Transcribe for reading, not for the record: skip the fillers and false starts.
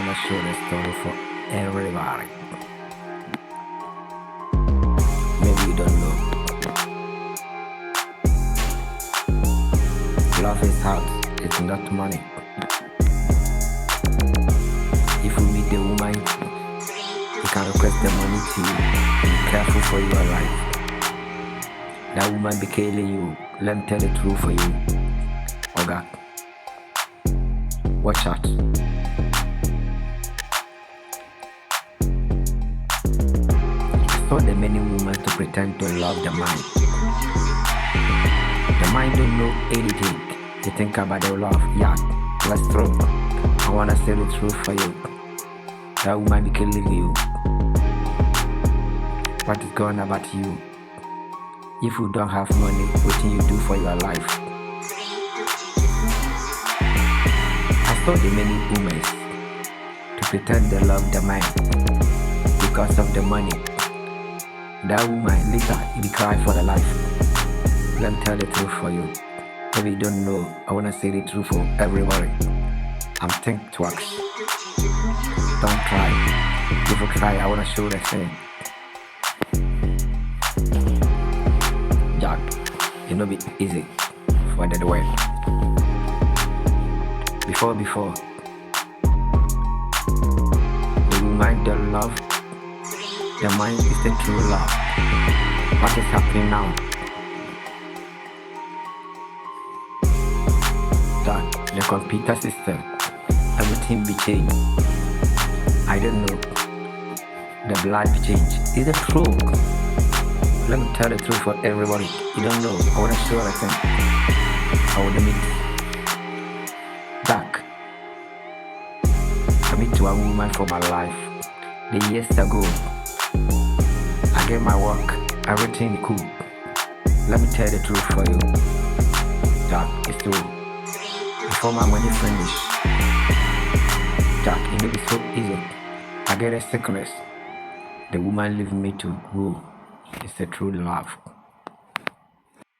wanna show the story for everybody. Maybe you don't know. Love is hard, it's not money. If you meet the woman, you can request the money to you. Be careful for your life. That woman be killing you. Let me tell the truth for you. Oga, watch out. I saw the many women to pretend to love the man. The man don't know anything. You think about the love, yeah, that's true. I wanna say the truth for you. That woman be killing you. What is going on about you? If you don't have money, what do you do for your life? I saw the many women to pretend they love the man because of the money. That woman later be cry for the life. Let me tell the truth for you. If you don't know, I wanna say the truth for everybody. I'm think twice. Don't cry. If you cry, I wanna show the thing. Jack, it no be easy for the way. Before, the woman don't love. The mind is the true love. What is happening now? That the computer system, everything be changed. I don't know. The blood be changed. Is it true? Let me tell the truth for everybody. You don't know. I wanna show the thing. I wanna meet Jack. I meet to a woman for my life. The years ago. I get my work. Everything cool. Let me tell the truth for you. Jack, it's true. Before my money finish, Jack, it will be so easy. I get a sickness. The woman leave me to go. It's a true love.